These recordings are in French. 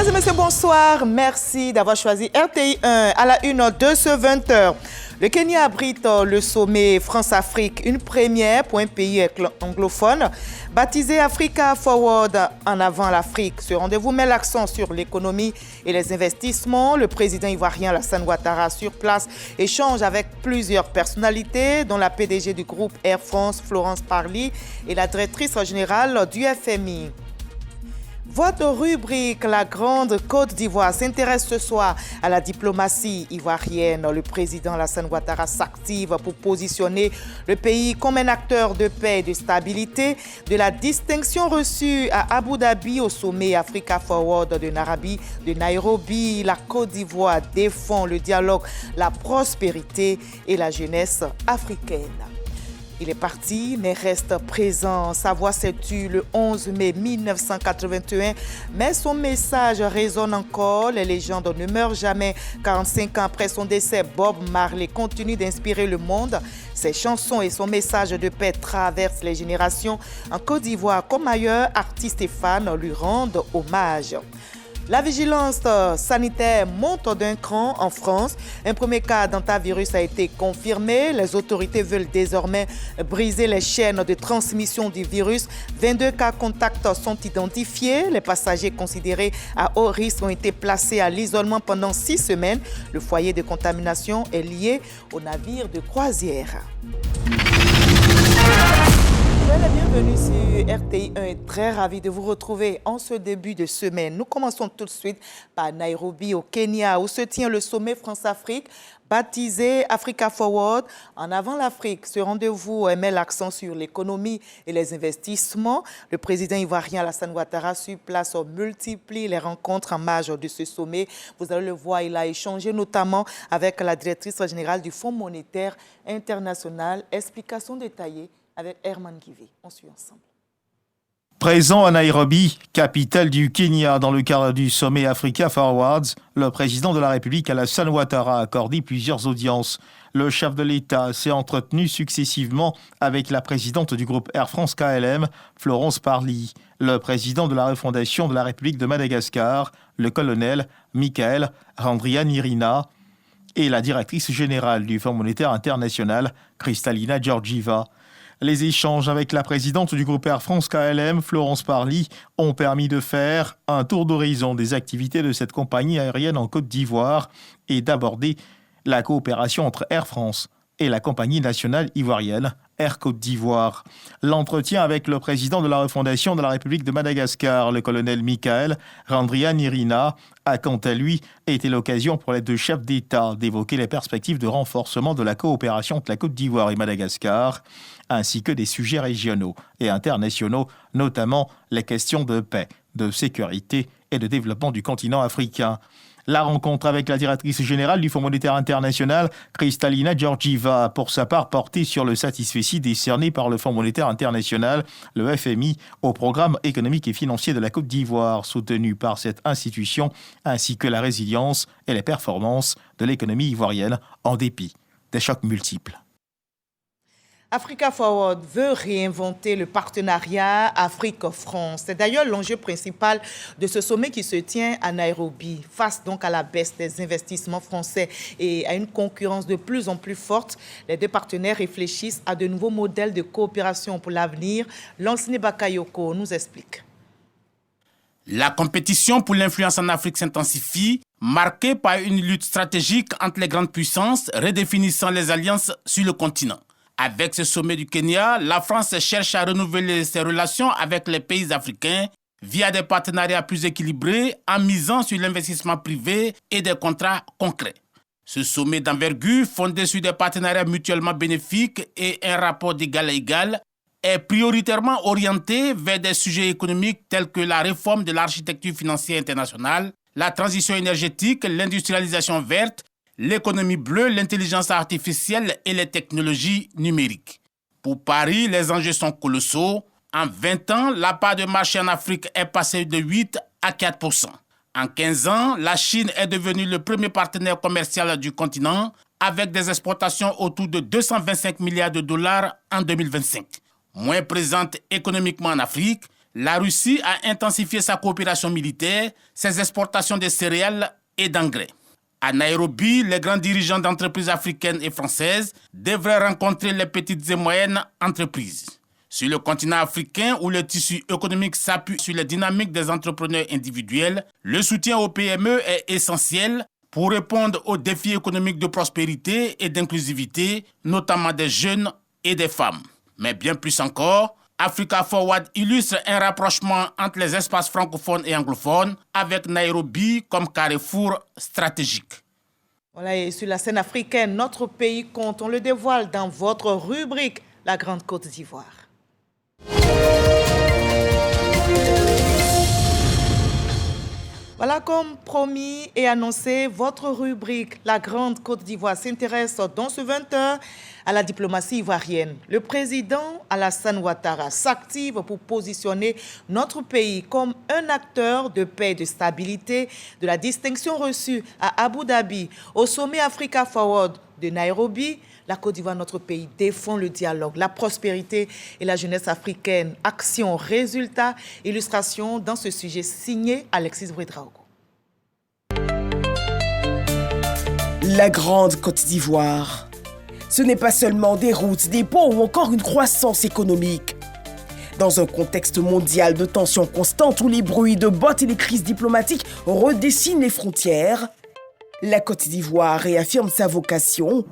Mesdames et messieurs, bonsoir. Merci d'avoir choisi RTI 1 à la une de ce 20h. Le Kenya abrite le sommet France-Afrique, une première pour un pays anglophone. Baptisé Africa Forward, en avant l'Afrique. Ce rendez-vous met l'accent sur l'économie et les investissements. Le président ivoirien Alassane Ouattara sur place échange avec plusieurs personnalités, dont la PDG du groupe Air France, Florence Parly, et la directrice générale du FMI. Votre rubrique La Grande Côte d'Ivoire s'intéresse ce soir à la diplomatie ivoirienne. Le président Alassane Ouattara s'active pour positionner le pays comme un acteur de paix et de stabilité. De la distinction reçue à Abu Dhabi au sommet Africa Forward de Nairobi, la Côte d'Ivoire défend le dialogue, la prospérité et la jeunesse africaine. Il est parti, mais reste présent. Sa voix s'est tue le 11 mai 1981, mais son message résonne encore. Les légendes ne meurent jamais. 45 ans après son décès, Bob Marley continue d'inspirer le monde. Ses chansons et son message de paix traversent les générations. En Côte d'Ivoire comme ailleurs, artistes et fans lui rendent hommage. La vigilance sanitaire monte d'un cran en France. Un premier cas d'hantavirus a été confirmé. Les autorités veulent désormais briser les chaînes de transmission du virus. 22 cas contacts sont identifiés. Les passagers considérés à haut risque ont été placés à l'isolement pendant 6 semaines. Le foyer de contamination est lié au navire de croisière. Bienvenue sur RTI 1 et très ravi de vous retrouver en ce début de semaine. Nous commençons tout de suite par Nairobi au Kenya où se tient le sommet France-Afrique baptisé Africa Forward. En avant l'Afrique, ce rendez-vous met l'accent sur l'économie et les investissements. Le président ivoirien Alassane Ouattara sur place multiplie les rencontres en marge de ce sommet. Vous allez le voir, il a échangé notamment avec la directrice générale du Fonds monétaire international. Explication détaillée avec Herman Guivé. On suit ensemble. Présent à Nairobi, capitale du Kenya, dans le cadre du sommet Africa Forward, le président de la République Alassane Ouattara a accordé plusieurs audiences. Le chef de l'État s'est entretenu successivement avec la présidente du groupe Air France KLM, Florence Parly, le président de la refondation de la République de Madagascar, le colonel Michael Randrianirina, et la directrice générale du Fonds monétaire international, Kristalina Georgieva. Les échanges avec la présidente du groupe Air France KLM, Florence Parly, ont permis de faire un tour d'horizon des activités de cette compagnie aérienne en Côte d'Ivoire et d'aborder la coopération entre Air France et la compagnie nationale ivoirienne Air Côte d'Ivoire. L'entretien avec le président de la refondation de la République de Madagascar, le colonel Michael Randrianirina, a quant à lui été l'occasion pour les deux chefs d'État d'évoquer les perspectives de renforcement de la coopération entre la Côte d'Ivoire et Madagascar, ainsi que des sujets régionaux et internationaux, notamment les questions de paix, de sécurité et de développement du continent africain. La rencontre avec la directrice générale du Fonds monétaire international, Kristalina Georgieva, a pour sa part porté sur le satisfecit décerné par le Fonds monétaire international, le FMI, au programme économique et financier de la Côte d'Ivoire, soutenu par cette institution, ainsi que la résilience et les performances de l'économie ivoirienne en dépit des chocs multiples. Africa Forward veut réinventer le partenariat Afrique-France. C'est d'ailleurs l'enjeu principal de ce sommet qui se tient à Nairobi. Face donc à la baisse des investissements français et à une concurrence de plus en plus forte, les deux partenaires réfléchissent à de nouveaux modèles de coopération pour l'avenir. Lansini Bakayoko nous explique. La compétition pour l'influence en Afrique s'intensifie, marquée par une lutte stratégique entre les grandes puissances, redéfinissant les alliances sur le continent. Avec ce sommet du Kenya, la France cherche à renouveler ses relations avec les pays africains via des partenariats plus équilibrés en misant sur l'investissement privé et des contrats concrets. Ce sommet d'envergure, fondé sur des partenariats mutuellement bénéfiques et un rapport d'égal à égal, est prioritairement orienté vers des sujets économiques tels que la réforme de l'architecture financière internationale, la transition énergétique, l'industrialisation verte, l'économie bleue, l'intelligence artificielle et les technologies numériques. Pour Paris, les enjeux sont colossaux. En 20 ans, la part de marché en Afrique est passée de 8 à 4%. En 15 ans, la Chine est devenue le premier partenaire commercial du continent avec des exportations autour de 225 milliards de dollars en 2025. Moins présente économiquement en Afrique, La Russie a intensifié sa coopération militaire, ses exportations de céréales et d'engrais. À Nairobi, les grands dirigeants d'entreprises africaines et françaises devraient rencontrer les petites et moyennes entreprises. Sur le continent africain, où le tissu économique s'appuie sur les dynamiques des entrepreneurs individuels, le soutien aux PME est essentiel pour répondre aux défis économiques de prospérité et d'inclusivité, notamment des jeunes et des femmes. Mais bien plus encore, Africa Forward illustre un rapprochement entre les espaces francophones et anglophones avec Nairobi comme carrefour stratégique. Voilà, et sur la scène africaine, notre pays compte, on le dévoile dans votre rubrique La Grande Côte d'Ivoire. Voilà, comme promis et annoncé, votre rubrique La Grande Côte d'Ivoire s'intéresse dans ce 20h à la diplomatie ivoirienne. Le président Alassane Ouattara s'active pour positionner notre pays comme un acteur de paix et de stabilité de la distinction reçue à Abu Dhabi au sommet Africa Forward de Nairobi. La Côte d'Ivoire, notre pays, défend le dialogue, la prospérité et la jeunesse africaine. Action, résultat, illustration dans ce sujet signé Alexis Ouedraogo. La Grande Côte d'Ivoire. Ce n'est pas seulement des routes, des ponts ou encore une croissance économique. Dans un contexte mondial de tensions constantes où les bruits de bottes et les crises diplomatiques redessinent les frontières, la Côte d'Ivoire réaffirme sa vocation,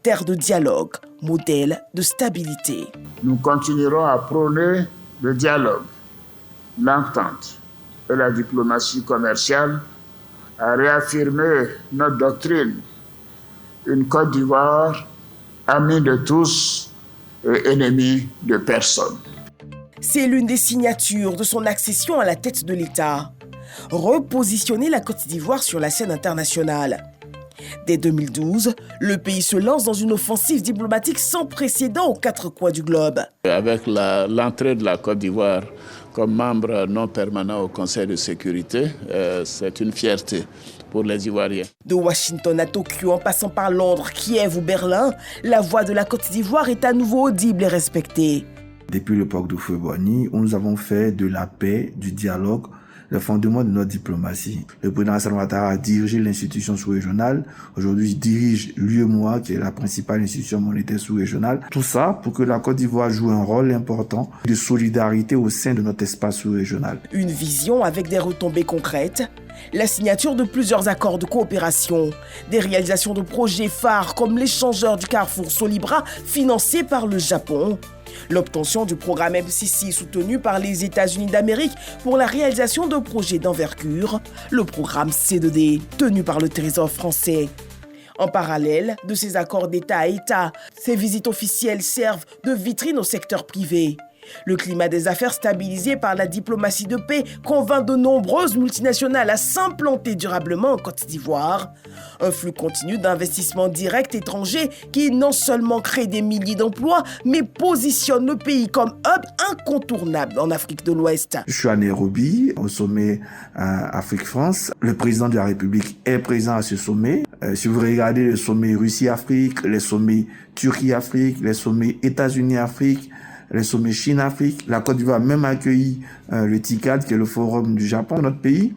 terre de dialogue, modèle de stabilité. Nous continuerons à prôner le dialogue, l'entente et la diplomatie commerciale, à réaffirmer notre doctrine, une Côte d'Ivoire amie de tous et ennemie de personne. C'est l'une des signatures de son accession à la tête de l'État. Repositionner la Côte d'Ivoire sur la scène internationale. Dès 2012, le pays se lance dans une offensive diplomatique sans précédent aux quatre coins du globe. Avec l'entrée de la Côte d'Ivoire comme membre non permanent au Conseil de sécurité, c'est une fierté pour les Ivoiriens. De Washington à Tokyo, en passant par Londres, Kiev ou Berlin, la voix de la Côte d'Ivoire est à nouveau audible et respectée. Depuis l'époque d'Houphouët-Boigny, où nous avons fait de la paix, du dialogue, le fondement de notre diplomatie. Le président Alassane Ouattara a dirigé l'institution sous-régionale. Aujourd'hui, il dirige l'UEMOA, qui est la principale institution monétaire sous-régionale. Tout ça pour que la Côte d'Ivoire joue un rôle important de solidarité au sein de notre espace sous-régional. Une vision avec des retombées concrètes, la signature de plusieurs accords de coopération, des réalisations de projets phares comme l'échangeur du Carrefour Solibra financé par le Japon, l'obtention du programme MCC soutenu par les États-Unis d'Amérique pour la réalisation de projets d'envergure, le programme C2D tenu par le Trésor français. En parallèle de ces accords d'État à État, ces visites officielles servent de vitrine au secteur privé. Le climat des affaires stabilisé par la diplomatie de paix convainc de nombreuses multinationales à s'implanter durablement en Côte d'Ivoire. Un flux continu d'investissements directs étrangers qui non seulement crée des milliers d'emplois, mais positionne le pays comme hub incontournable en Afrique de l'Ouest. Je suis à Nairobi, au sommet Afrique-France. Le président de la République est présent à ce sommet. Si vous regardez le sommet Russie-Afrique, les sommets Turquie-Afrique, les sommets États-Unis-Afrique, les sommets Chine-Afrique, la Côte d'Ivoire a même accueilli le TICAD, qui est le forum du Japon. Notre pays,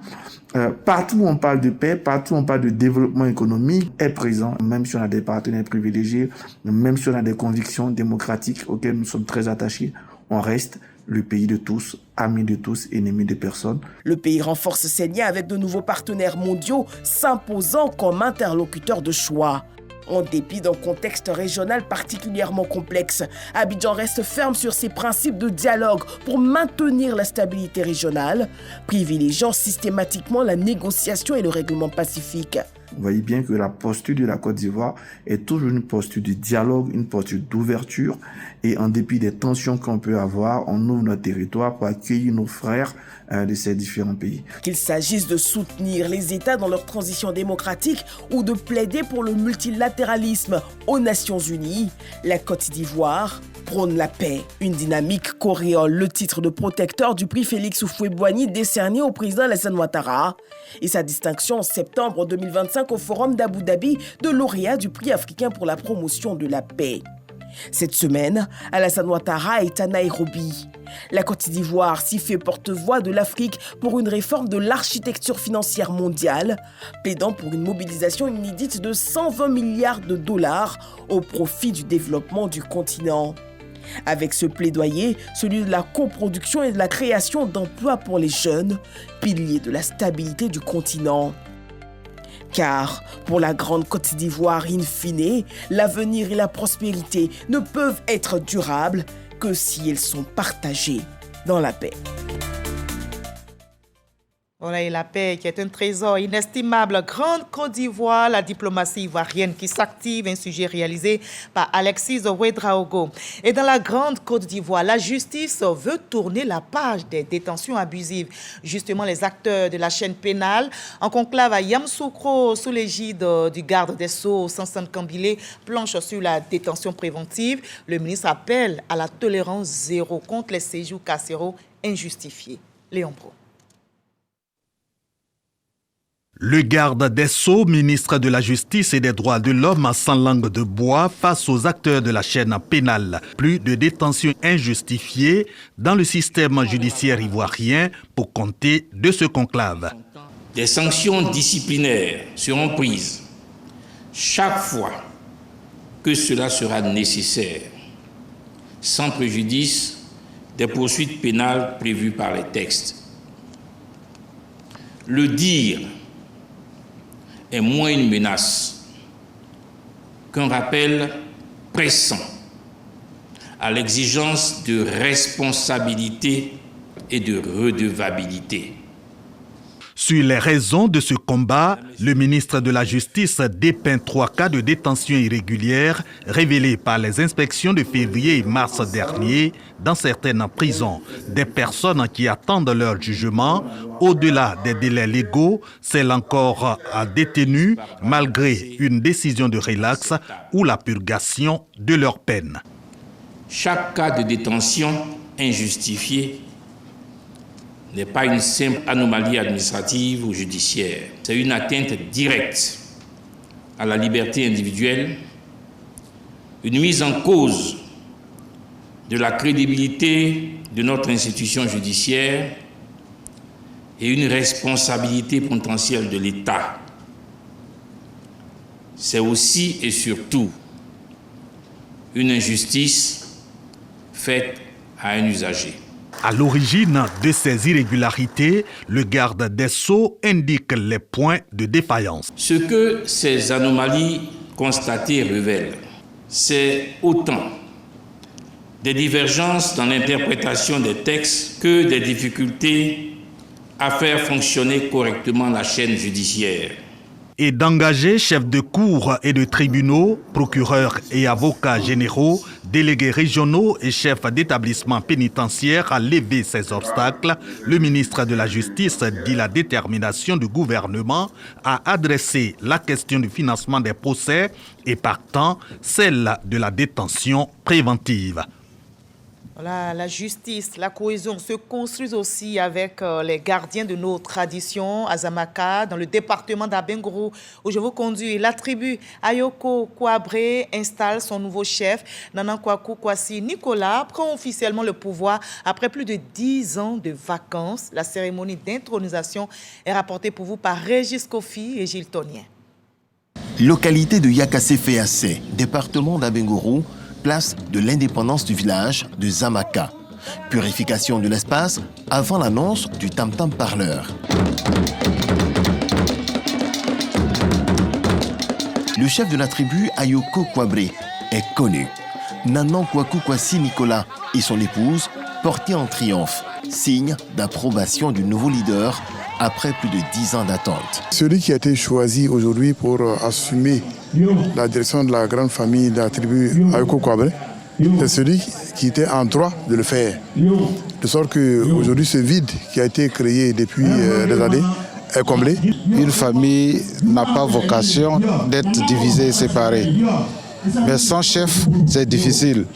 partout où on parle de paix, partout où on parle de développement économique, est présent, même si on a des partenaires privilégiés, même si on a des convictions démocratiques auxquelles nous sommes très attachés, on reste le pays de tous, ami de tous, ennemi de personne. Le pays renforce ses liens avec de nouveaux partenaires mondiaux, s'imposant comme interlocuteur de choix. En dépit d'un contexte régional particulièrement complexe, Abidjan reste ferme sur ses principes de dialogue pour maintenir la stabilité régionale, privilégiant systématiquement la négociation et le règlement pacifique. Vous voyez bien que la posture de la Côte d'Ivoire est toujours une posture de dialogue, une posture d'ouverture. Et en dépit des tensions qu'on peut avoir, on ouvre notre territoire pour accueillir nos frères de ces différents pays. Qu'il s'agisse de soutenir les États dans leur transition démocratique ou de plaider pour le multilatéralisme aux Nations Unies, la Côte d'Ivoire prône la paix. Une dynamique qu'auréole le titre de protecteur du prix Félix Houphouët-Boigny décerné au président Alassane Ouattara et sa distinction en septembre 2025 au Forum d'Abu Dhabi de lauréat du prix africain pour la promotion de la paix. Cette semaine, Alassane Ouattara est à Nairobi. La Côte d'Ivoire s'y fait porte-voix de l'Afrique pour une réforme de l'architecture financière mondiale, plaidant pour une mobilisation inédite de 120 milliards de dollars au profit du développement du continent. Avec ce plaidoyer, celui de la coproduction et de la création d'emplois pour les jeunes, piliers de la stabilité du continent. Car, pour la grande Côte d'Ivoire, in fine, l'avenir et la prospérité ne peuvent être durables que si elles sont partagées dans la paix. Voilà, et la paix qui est un trésor inestimable. Grande Côte d'Ivoire, la diplomatie ivoirienne qui s'active, un sujet réalisé par Alexis Ouedraogo. Et dans la Grande Côte d'Ivoire, la justice veut tourner la page des détentions abusives. Justement, les acteurs de la chaîne pénale, en conclave à Yamoussoukro, sous l'égide du garde des Sceaux, Sansan Kambilé, planche sur la détention préventive. Le ministre appelle à la tolérance zéro contre les séjours carcéraux injustifiés. Léon Pro. Le garde des Sceaux, ministre de la Justice et des Droits de l'Homme, sans langue de bois face aux acteurs de la chaîne pénale. Plus de détentions injustifiées dans le système judiciaire ivoirien pour compter de ce conclave. Des sanctions disciplinaires seront prises chaque fois que cela sera nécessaire, sans préjudice des poursuites pénales prévues par les textes. Le dire est moins une menace qu'un rappel pressant à l'exigence de responsabilité et de redevabilité. Sur les raisons de ce combat, le ministre de la Justice dépeint 3 cas de détention irrégulière révélés par les inspections de février et mars dernier dans certaines prisons. Des personnes qui attendent leur jugement, au-delà des délais légaux, celles encore détenues malgré une décision de relax ou la purgation de leur peine. Chaque cas de détention injustifiée n'est pas une simple anomalie administrative ou judiciaire. C'est une atteinte directe à la liberté individuelle, une mise en cause de la crédibilité de notre institution judiciaire et une responsabilité potentielle de l'État. C'est aussi et surtout une injustice faite à un usager. À l'origine de ces irrégularités, le garde des Sceaux indique les points de défaillance. Ce que ces anomalies constatées révèlent, c'est autant des divergences dans l'interprétation des textes que des difficultés à faire fonctionner correctement la chaîne judiciaire. Et d'engager chefs de cour et de tribunaux, procureurs et avocats généraux, délégués régionaux et chefs d'établissement pénitentiaire à lever ces obstacles, le ministre de la Justice dit la détermination du gouvernement à adresser la question du financement des procès et partant celle de la détention préventive. Voilà, la justice, la cohésion se construisent aussi avec les gardiens de nos traditions à Zamaka, dans le département d'Abengourou, où je vous conduis. La tribu Ayoko Kouabré installe son nouveau chef. Nanan Kwaku Kwasi Nicolas prend officiellement le pouvoir après plus de 10 ans de vacances. La cérémonie d'intronisation est rapportée pour vous par Régis Kofi et Gilles Tonien. Localité de Yakassé-Féassé, département d'Abengourou, place de l'indépendance du village de Zamaka. Purification de l'espace avant l'annonce du tam-tam parleur. Le chef de la tribu Ayoko Kouabré est connu. Nanan Kwaku Kwasi Nicolas et son épouse portés en triomphe, signe d'approbation du nouveau leader après plus de 10 ans d'attente. Celui qui a été choisi aujourd'hui pour assumer la direction de la grande famille de la tribu Ayoko Kouabré, c'est celui qui était en droit de le faire. De sorte qu'aujourd'hui, ce vide qui a été créé depuis des années est comblé. Une famille n'a pas vocation d'être divisée et séparée. Mais sans chef, c'est difficile.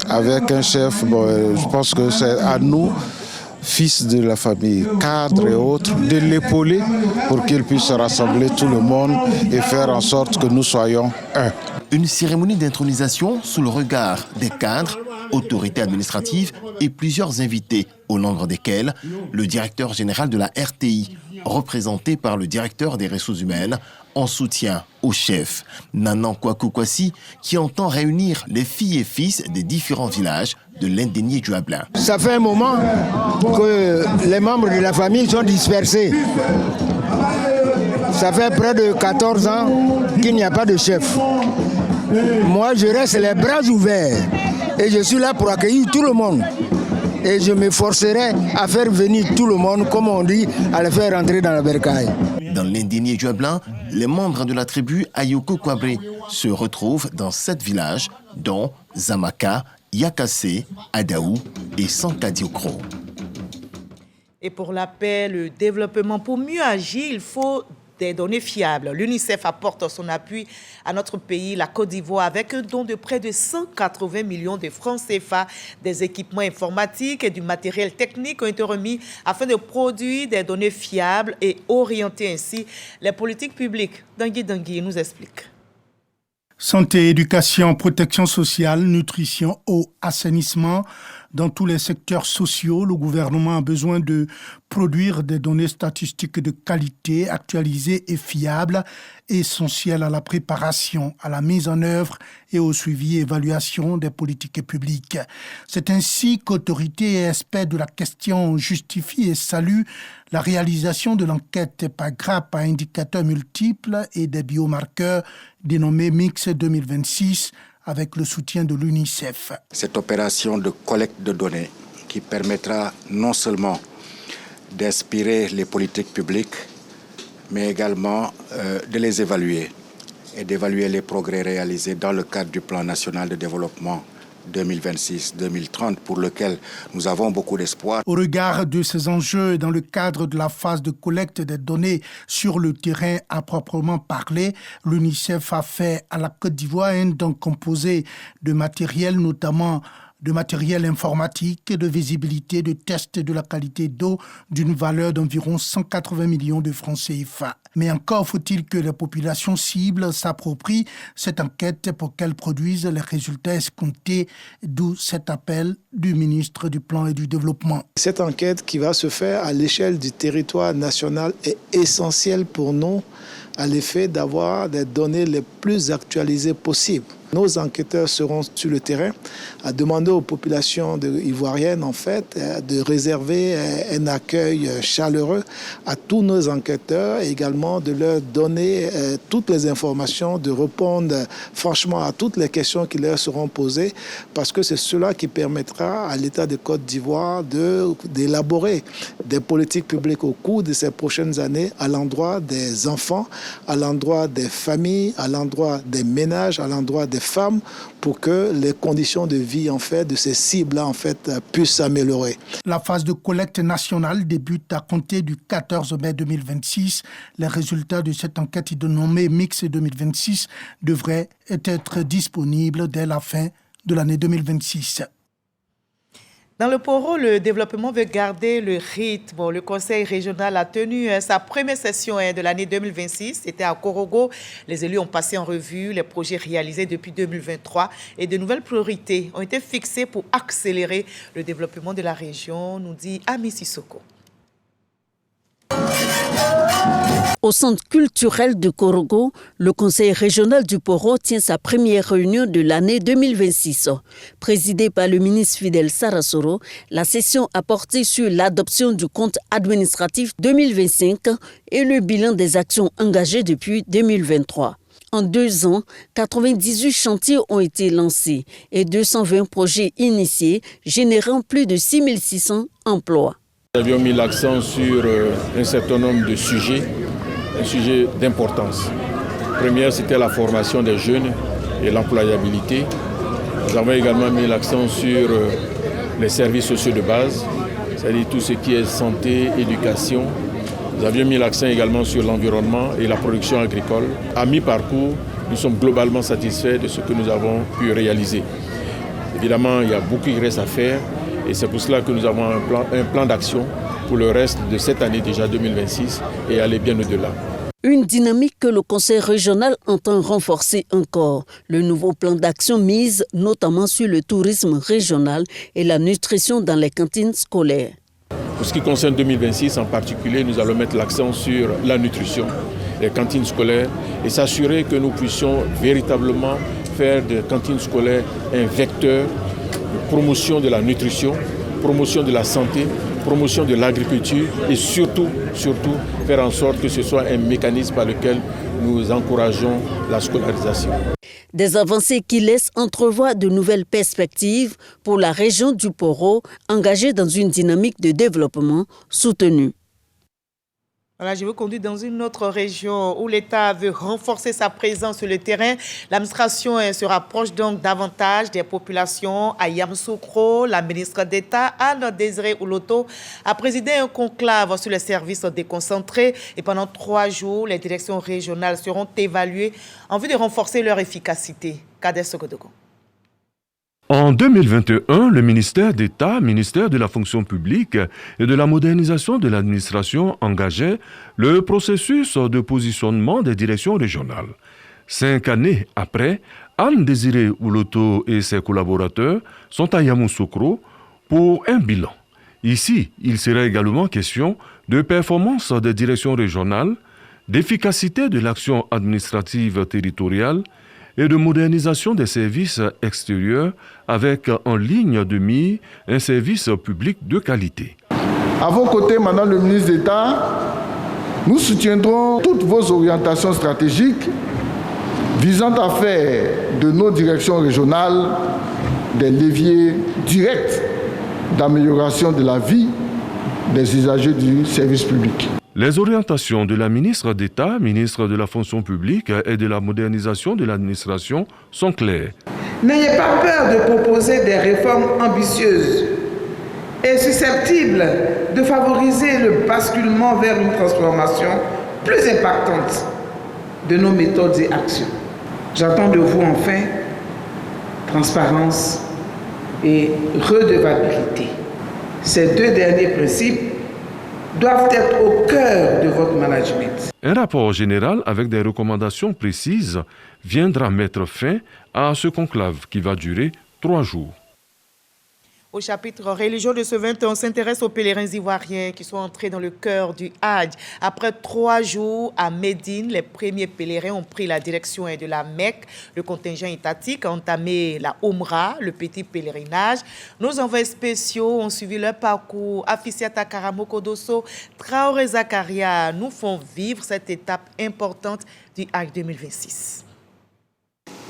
Avec un chef, je pense que c'est à nous, fils de la famille, cadres et autres, de l'épauler pour qu'il puisse rassembler tout le monde et faire en sorte que nous soyons un. Une cérémonie d'intronisation sous le regard des cadres, autorités administratives et plusieurs invités, au nombre desquels le directeur général de la RTI, représenté par le directeur des ressources humaines, en soutien au chef Nanan Kwaku Kwasi, qui entend réunir les filles et fils des différents villages de l'Indénié du Hablin. Ça fait un moment que les membres de la famille sont dispersés. Ça fait près de 14 ans qu'il n'y a pas de chef. Moi, je reste les bras ouverts et je suis là pour accueillir tout le monde. Et je m'efforcerai à faire venir tout le monde, comme on dit, à le faire rentrer dans la bercaille. Dans l'Indénié du Hablin, les membres de la tribu Ayoko Kwabré se retrouvent dans 7 villages, dont Zamaka, Yakassé, Adaou et Sankadiokro. Et pour la paix, le développement, pour mieux agir, il faut des données fiables. L'UNICEF apporte son appui à notre pays, la Côte d'Ivoire, avec un don de près de 180 millions de francs CFA. Des équipements informatiques et du matériel technique ont été remis afin de produire des données fiables et orienter ainsi les politiques publiques. Dangui nous explique. Santé, éducation, protection sociale, nutrition, eau, assainissement. Dans tous les secteurs sociaux, le gouvernement a besoin de produire des données statistiques de qualité, actualisées et fiables, essentielles à la préparation, à la mise en œuvre et au suivi et évaluation des politiques publiques. C'est ainsi qu'autorités et experts de la question justifient et saluent la réalisation de l'enquête par grappe à indicateurs multiples et des biomarqueurs dénommée Mix 2026, avec le soutien de l'UNICEF. Cette opération de collecte de données qui permettra non seulement d'inspirer les politiques publiques, mais également de les évaluer et d'évaluer les progrès réalisés dans le cadre du plan national de développement 2026-2030 pour lequel nous avons beaucoup d'espoir. Au regard de ces enjeux, dans le cadre de la phase de collecte des données sur le terrain à proprement parler, l'UNICEF a fait à la Côte d'Ivoire un don composé de matériel, notamment de matériel informatique, de visibilité, de tests de la qualité d'eau d'une valeur d'environ 180 millions de francs CFA. Mais encore faut-il que les populations cibles s'approprient cette enquête pour qu'elles produisent les résultats escomptés, d'où cet appel du ministre du Plan et du Développement. Cette enquête qui va se faire à l'échelle du territoire national est essentielle pour nous à l'effet d'avoir des données les plus actualisées possibles. Nos enquêteurs seront sur le terrain à demander aux populations ivoiriennes en fait de réserver un accueil chaleureux à tous nos enquêteurs et également de leur donner toutes les informations, de répondre franchement à toutes les questions qui leur seront posées parce que c'est cela qui permettra à l'État de Côte d'Ivoire d'élaborer des politiques publiques au cours de ces prochaines années à l'endroit des enfants, à l'endroit des familles, à l'endroit des ménages, à l'endroit des femmes pour que les conditions de vie en fait de ces cibles-là en fait puissent s'améliorer. La phase de collecte nationale débute à compter du 14 mai 2026. Les résultats de cette enquête dénommée Mix 2026 devraient être disponibles dès la fin de l'année 2026. Dans le Poro, le développement veut garder le rythme. Le Conseil régional a tenu sa première session de l'année 2026. C'était à Korogo. Les élus ont passé en revue les projets réalisés depuis 2023 et de nouvelles priorités ont été fixées pour accélérer le développement de la région, nous dit Ami Sissoko. Au centre culturel de Korogo, le Conseil régional du Poro tient sa première réunion de l'année 2026. Présidée par le ministre Fidel Sarasoro, la session a porté sur l'adoption du compte administratif 2025 et le bilan des actions engagées depuis 2023. En 2 ans, 98 chantiers ont été lancés et 220 projets initiés, générant plus de 6600 emplois. Nous avions mis l'accent sur un certain nombre de sujets, un sujet d'importance. Première, c'était la formation des jeunes et l'employabilité. Nous avons également mis l'accent sur les services sociaux de base, c'est-à-dire tout ce qui est santé, éducation. Nous avions mis l'accent également sur l'environnement et la production agricole. À mi-parcours, nous sommes globalement satisfaits de ce que nous avons pu réaliser. Évidemment, il y a beaucoup qui reste à faire. Et c'est pour cela que nous avons un plan d'action pour le reste de cette année déjà 2026 et aller bien au-delà. Une dynamique que le Conseil régional entend renforcer encore. Le nouveau plan d'action mise notamment sur le tourisme régional et la nutrition dans les cantines scolaires. Pour ce qui concerne 2026 en particulier, nous allons mettre l'accent sur la nutrition, les cantines scolaires et s'assurer que nous puissions véritablement faire des cantines scolaires un vecteur de promotion de la nutrition, promotion de la santé, promotion de l'agriculture et surtout faire en sorte que ce soit un mécanisme par lequel nous encourageons la scolarisation. Des avancées qui laissent entrevoir de nouvelles perspectives pour la région du Poro, engagée dans une dynamique de développement soutenue. Voilà, je vous conduis dans une autre région où l'État veut renforcer sa présence sur le terrain. L'administration se rapproche donc davantage des populations. À Yamoussoukro, la ministre d'État, Anne-Désirée Ouloto, a présidé un conclave sur les services déconcentrés. Et pendant 3 jours, les directions régionales seront évaluées en vue de renforcer leur efficacité. Kader Sogodogo. En 2021, le ministère d'État, ministère de la fonction publique et de la modernisation de l'administration engageait le processus de positionnement des directions régionales. 5 années après, Anne-Désirée Ouloto et ses collaborateurs sont à Yamoussoukro pour un bilan. Ici, il sera également question de performance des directions régionales, d'efficacité de l'action administrative territoriale et de modernisation des services extérieurs avec en ligne de mire un service public de qualité. À vos côtés, Madame le ministre d'État, nous soutiendrons toutes vos orientations stratégiques visant à faire de nos directions régionales des leviers directs d'amélioration de la vie des usagers du service public. Les orientations de la ministre d'État, ministre de la fonction publique et de la modernisation de l'administration sont claires. N'ayez pas peur de proposer des réformes ambitieuses et susceptibles de favoriser le basculement vers une transformation plus impactante de nos méthodes et actions. J'attends de vous enfin transparence et redevabilité. Ces 2 derniers principes doivent être au cœur de votre management. Un rapport général avec des recommandations précises viendra mettre fin à ce conclave qui va durer 3 jours. Au chapitre religieux de ce 21, on s'intéresse aux pèlerins ivoiriens qui sont entrés dans le cœur du Hadj. Après 3 jours à Médine, les premiers pèlerins ont pris la direction de la Mecque. Le contingent étatique a entamé la Oumra, le petit pèlerinage. Nos envoyés spéciaux ont suivi leur parcours. Afisiata Karamoko Dosso, Traoré Zakaria nous font vivre cette étape importante du Hadj 2026.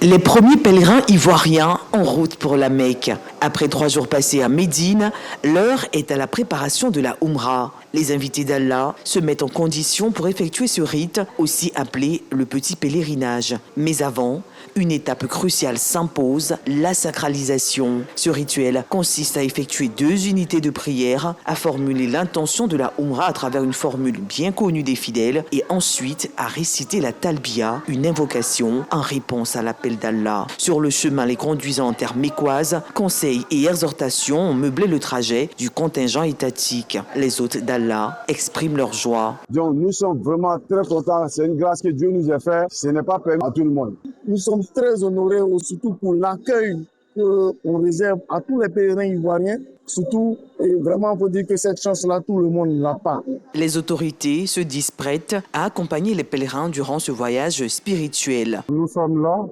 Les premiers pèlerins ivoiriens en route pour la Mecque. Après 3 jours passés à Médine, l'heure est à la préparation de la Oumra. Les invités d'Allah se mettent en condition pour effectuer ce rite, aussi appelé le petit pèlerinage. Mais avant, une étape cruciale s'impose, la sacralisation. Ce rituel consiste à effectuer 2 unités de prière, à formuler l'intention de la Oumra à travers une formule bien connue des fidèles et ensuite à réciter la Talbiya, une invocation en réponse à l'appel d'Allah. Sur le chemin les conduisant en terre mécoise, conseils et exhortations ont meublé le trajet du contingent étatique. Les hôtes d'Allah expriment leur joie. Donc nous sommes vraiment très contents, c'est une grâce que Dieu nous a faite, ce n'est pas permis à tout le monde. Nous sommes très honorés, surtout pour l'accueil qu'on réserve à tous les pèlerins ivoiriens. Surtout, et vraiment, il faut dire que cette chance-là, tout le monde ne l'a pas. Les autorités se disent prêtes à accompagner les pèlerins durant ce voyage spirituel. Nous sommes là,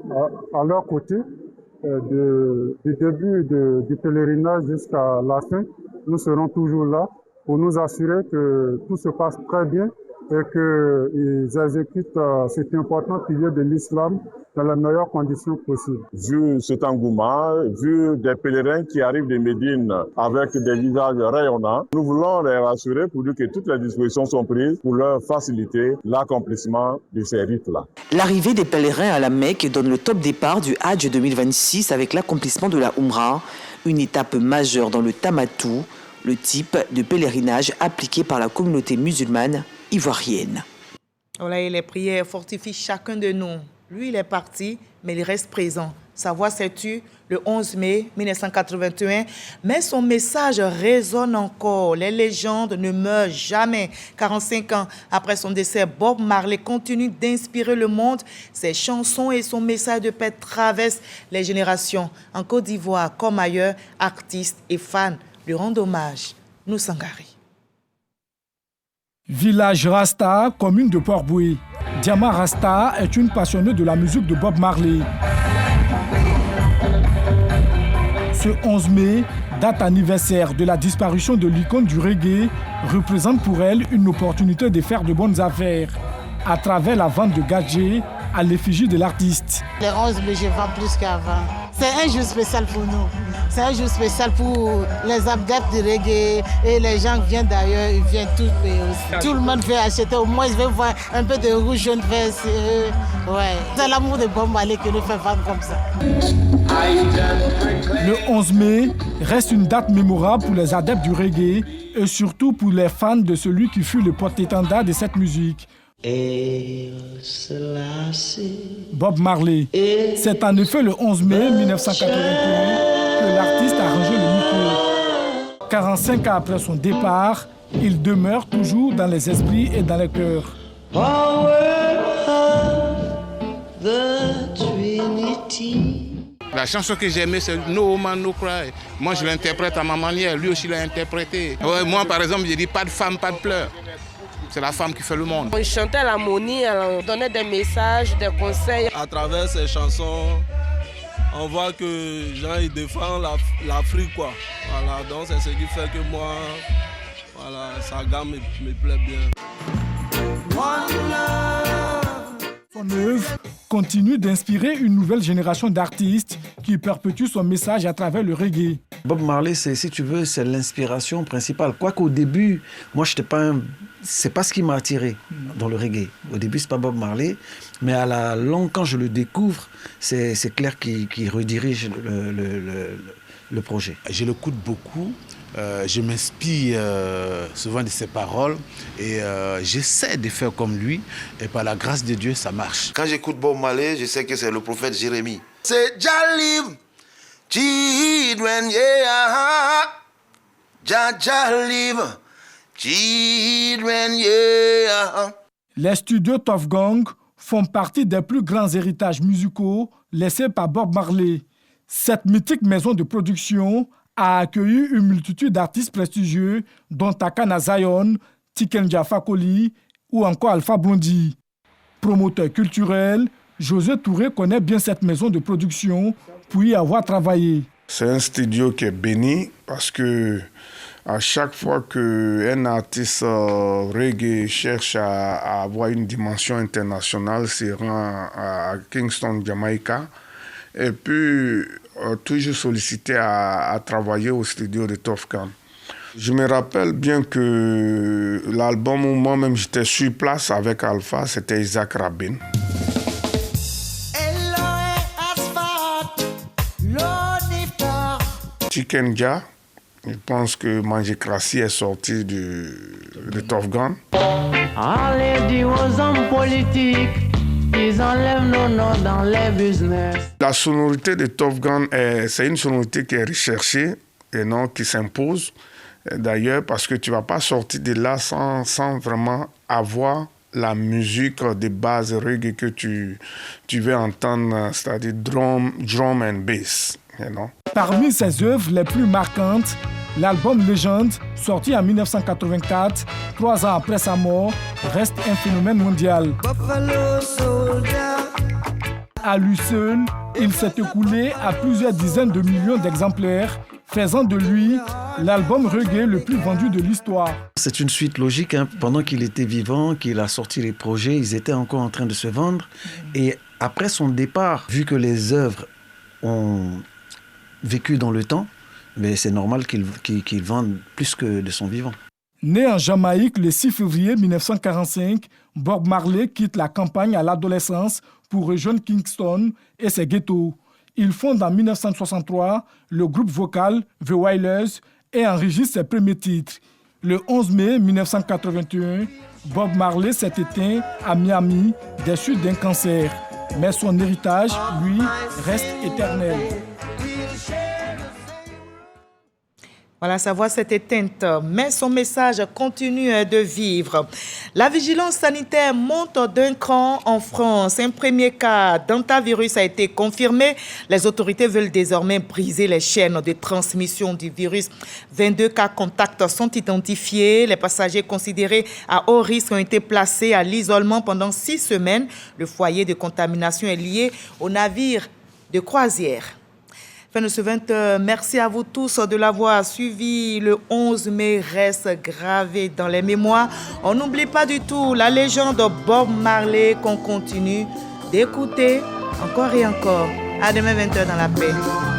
à leur côté, du début du pèlerinage jusqu'à la fin. Nous serons toujours là pour nous assurer que tout se passe très bien et qu'ils exécutent cet important pilier de l'islam dans les meilleures conditions possibles. Vu cet engouement, vu des pèlerins qui arrivent de Médine avec des visages rayonnants, nous voulons les rassurer pour dire que toutes les dispositions sont prises pour leur faciliter l'accomplissement de ces rites-là. L'arrivée des pèlerins à la Mecque donne le top départ du Hadj 2026 avec l'accomplissement de la Oumra, une étape majeure dans le Tamatou, le type de pèlerinage appliqué par la communauté musulmane ivoirienne. Voilà, et les prières fortifient chacun de nous. Lui, il est parti, mais il reste présent. Sa voix s'est tue le 11 mai 1981, mais son message résonne encore. Les légendes ne meurent jamais. 45 ans après son décès, Bob Marley continue d'inspirer le monde. Ses chansons et son message de paix traversent les générations. En Côte d'Ivoire, comme ailleurs, artistes et fans lui rendent hommage. Nous Sangari. Village Rasta, commune de Port-Boué. Diama Rasta est une passionnée de la musique de Bob Marley. Ce 11 mai, date anniversaire de la disparition de l'icône du reggae, représente pour elle une opportunité de faire de bonnes affaires à travers la vente de gadgets à l'effigie de l'artiste. Les 11 mai, je vends plus qu'avant. C'est un jour spécial pour nous. C'est un jour spécial pour les adeptes du reggae et les gens qui viennent d'ailleurs, ils viennent tous payer aussi. Tout le monde veut acheter, au moins ils veulent voir un peu de rouge, jaune, vert. Ouais. C'est l'amour de Bob Marley qui nous fait vendre comme ça. Le 11 mai reste une date mémorable pour les adeptes du reggae et surtout pour les fans de celui qui fut le porte-étendard de cette musique. Bob Marley. C'est en effet le 11 mai 1981 que l'artiste a rangé le micro. 45 ans après son départ, il demeure toujours dans les esprits et dans les cœurs. La chanson que j'aimais, c'est No Man No Cry. Moi, je l'interprète à ma manière. Lui aussi l'a interprété. Ouais, moi, par exemple, je dis pas de femme, pas de pleurs. C'est la femme qui fait le monde. On chantait l'harmonie, on donnait des messages, des conseils. À travers ces chansons, on voit que Jean il défend l'Afrique, quoi. Voilà, donc c'est ce qui fait que moi, voilà, sa gamme me plaît bien. Son œuvre continue d'inspirer une nouvelle génération d'artistes qui perpétuent son message à travers le reggae. Bob Marley, si tu veux, c'est l'inspiration principale. Quoiqu'au début, moi, c'est pas ce qui m'a attiré dans le reggae. Au début, c'est pas Bob Marley, mais à la longue, quand je le découvre, c'est clair qu'il redirige le projet. Je l'écoute beaucoup. Je m'inspire souvent de ses paroles et j'essaie de faire comme lui et par la grâce de Dieu, ça marche. Quand j'écoute Bob Marley, je sais que c'est le prophète Jérémie. C'est Jalib, Chidwen, yeah, Jalib, Chidwen, yeah. Les studios Tough Gang font partie des plus grands héritages musicaux laissés par Bob Marley. Cette mythique maison de production a accueilli une multitude d'artistes prestigieux dont Takana Zion, Tiken Jah Fakoly ou encore Alpha Blondy. Promoteur culturel, José Touré connaît bien cette maison de production pour y avoir travaillé. C'est un studio qui est béni parce que à chaque fois qu'un artiste reggae cherche à avoir une dimension internationale, se rend à Kingston, Jamaïca, et puis toujours sollicité à travailler au studio de Tough Gang. Je me rappelle bien que l'album où moi-même j'étais sur place avec Alpha, c'était Isaac Rabin. Tiken Jah, je pense que Manjécratie est sorti de Tough Gang. Allez, aux hommes politiques. Ils enlèvent nos noms dans les business. La sonorité de Tough Gang, c'est une sonorité qui est recherchée et non qui s'impose. D'ailleurs, parce que tu ne vas pas sortir de là sans vraiment avoir la musique de base reggae que tu veux entendre, c'est-à-dire drum and bass. You know? Parmi ses œuvres les plus marquantes, l'album Legend, sorti en 1984, 3 ans après sa mort, reste un phénomène mondial. À lui seul, il s'est écoulé à plusieurs dizaines de millions d'exemplaires, faisant de lui l'album reggae le plus vendu de l'histoire. C'est une suite logique. Pendant qu'il était vivant, qu'il a sorti les projets, ils étaient encore en train de se vendre. Et après son départ, vu que les œuvres ont vécu dans le temps, mais c'est normal qu'il vende plus que de son vivant. Né en Jamaïque le 6 février 1945, Bob Marley quitte la campagne à l'adolescence pour rejoindre Kingston et ses ghettos. Il fonde en 1963 le groupe vocal The Wailers et enregistre ses premiers titres. Le 11 mai 1981, Bob Marley s'est éteint à Miami des suites d'un cancer. mais son héritage, lui, reste éternel. Voilà, sa voix s'est éteinte, mais son message continue de vivre. La vigilance sanitaire monte d'un cran en France. Un premier cas d'hantavirus a été confirmé. Les autorités veulent désormais briser les chaînes de transmission du virus. 22 cas contacts sont identifiés. Les passagers considérés à haut risque ont été placés à l'isolement pendant 6 semaines. Le foyer de contamination est lié au navire de croisière. Fin de ce 20h, merci à vous tous de l'avoir suivi. Le 11 mai reste gravé dans les mémoires. On n'oublie pas du tout la légende de Bob Marley qu'on continue d'écouter encore et encore. À demain 20h dans la paix.